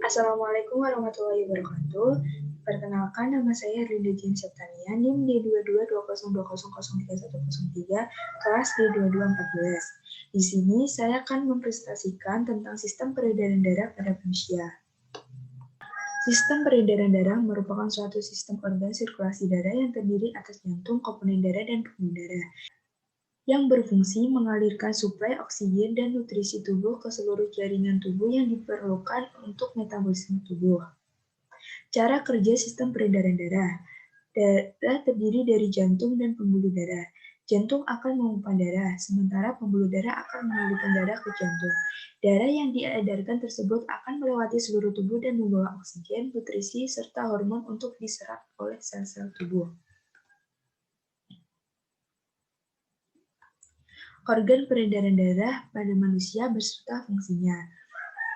Assalamualaikum warahmatullahi wabarakatuh. Perkenalkan, nama saya Rinda Jin Septania, NIM D222020031003, kelas D2214. Di sini saya akan mempresentasikan tentang sistem peredaran darah pada manusia. Sistem peredaran darah merupakan suatu sistem organ sirkulasi darah yang terdiri atas jantung, komponen darah, dan pembuluh darah, yang berfungsi mengalirkan suplai oksigen dan nutrisi tubuh ke seluruh jaringan tubuh yang diperlukan untuk metabolisme tubuh. Cara kerja sistem peredaran darah. Darah terdiri dari jantung dan pembuluh darah. Jantung akan memompa darah, sementara pembuluh darah akan mengalirkan darah ke jantung. Darah yang diedarkan tersebut akan melewati seluruh tubuh dan membawa oksigen, nutrisi, serta hormon untuk diserap oleh sel-sel tubuh. Organ peredaran darah pada manusia beserta fungsinya.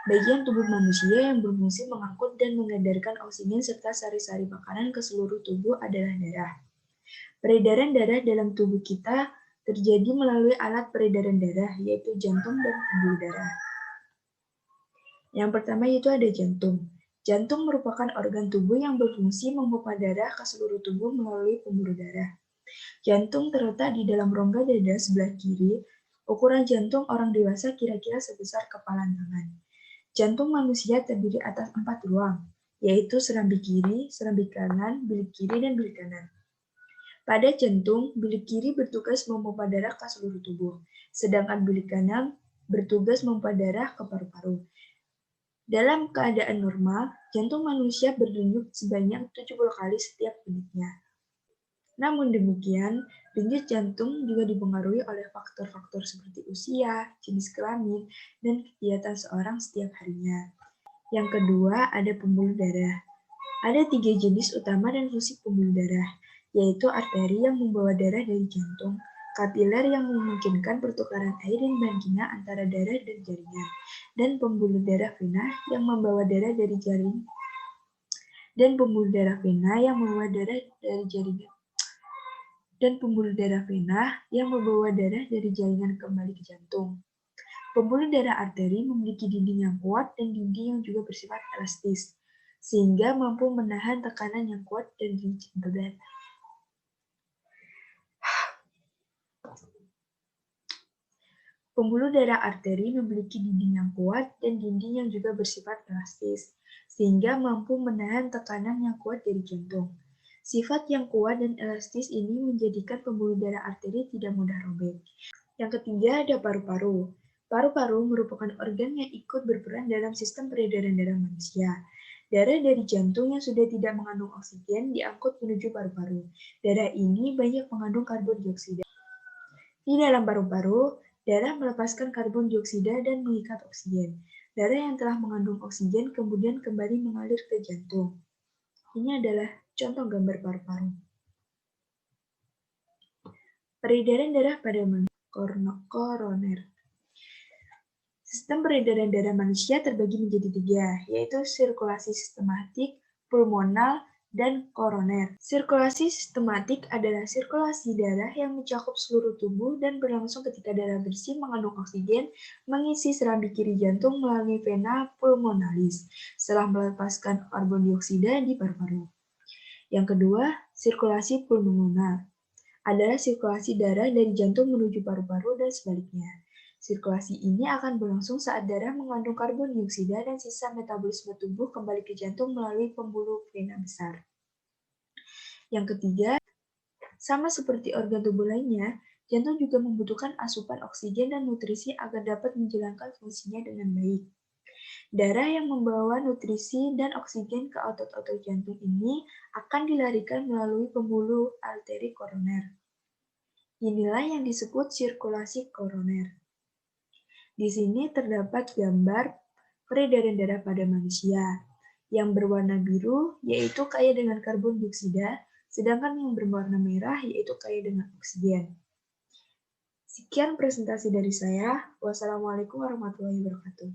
Bagian tubuh manusia yang berfungsi mengangkut dan mengedarkan oksigen serta sari-sari makanan ke seluruh tubuh adalah darah. Peredaran darah dalam tubuh kita terjadi melalui alat peredaran darah, yaitu jantung dan pembuluh darah. Yang pertama yaitu ada jantung. Jantung merupakan organ tubuh yang berfungsi memompa darah ke seluruh tubuh melalui pembuluh darah. Jantung terletak di dalam rongga dada sebelah kiri. Ukuran jantung orang dewasa kira-kira sebesar kepalan tangan. Jantung manusia terdiri atas 4 ruang, yaitu serambi kiri, serambi kanan, bilik kiri, dan bilik kanan. Pada jantung, bilik kiri bertugas memompa darah ke seluruh tubuh, sedangkan bilik kanan bertugas memompa darah ke paru-paru. Dalam keadaan normal, jantung manusia berdenyut sebanyak 70 kali setiap menitnya. Namun demikian, denyut jantung juga dipengaruhi oleh faktor-faktor seperti usia, jenis kelamin, dan kegiatan seorang setiap harinya. Yang kedua, ada pembuluh darah. Ada 3 jenis utama dan fungsi pembuluh darah, yaitu arteri yang membawa darah dari jantung, kapiler yang memungkinkan pertukaran air dan bahan kimia antara darah dan jaringan, dan pembuluh darah vena yang membawa darah dari jaring, dan pembuluh darah vena yang membawa darah dari jaringan, dan pembuluh darah vena yang membawa darah dari jaringan kembali ke jantung. Pembuluh darah arteri memiliki dinding yang kuat dan dinding yang juga bersifat elastis, sehingga mampu menahan tekanan yang kuat dan jantung. Pembuluh darah arteri memiliki dinding yang kuat dan dinding yang juga bersifat elastis, sehingga mampu menahan tekanan yang kuat dari jantung. Sifat yang kuat dan elastis ini menjadikan pembuluh darah arteri tidak mudah robek. Yang ketiga ada paru-paru. Paru-paru merupakan organ yang ikut berperan dalam sistem peredaran darah manusia. Darah dari jantung yang sudah tidak mengandung oksigen diangkut menuju paru-paru. Darah ini banyak mengandung karbon dioksida. Di dalam paru-paru, darah melepaskan karbon dioksida dan mengikat oksigen. Darah yang telah mengandung oksigen kemudian kembali mengalir ke jantung. Ini adalah contoh gambar paru-paru. Peredaran darah pada manusia. Koroner. Sistem peredaran darah manusia terbagi menjadi 3, yaitu sirkulasi sistematik, pulmonal, dan koroner. Sirkulasi sistematik adalah sirkulasi darah yang mencakup seluruh tubuh dan berlangsung ketika darah bersih mengandung oksigen mengisi serambi kiri jantung melalui vena pulmonalis setelah melepaskan karbon dioksida di paru-paru. Yang kedua, sirkulasi pulmonal adalah sirkulasi darah dari jantung menuju paru-paru dan sebaliknya. Sirkulasi ini akan berlangsung saat darah mengandung karbon dioksida dan sisa metabolisme tubuh kembali ke jantung melalui pembuluh vena besar. Yang ketiga, sama seperti organ tubuh lainnya, jantung juga membutuhkan asupan oksigen dan nutrisi agar dapat menjalankan fungsinya dengan baik. Darah yang membawa nutrisi dan oksigen ke otot-otot jantung ini akan dilarikan melalui pembuluh arteri koroner. Inilah yang disebut sirkulasi koroner. Di sini terdapat gambar peredaran darah pada manusia. Yang berwarna biru yaitu kaya dengan karbon dioksida, sedangkan yang berwarna merah yaitu kaya dengan oksigen. Sekian presentasi dari saya. Wassalamualaikum warahmatullahi wabarakatuh.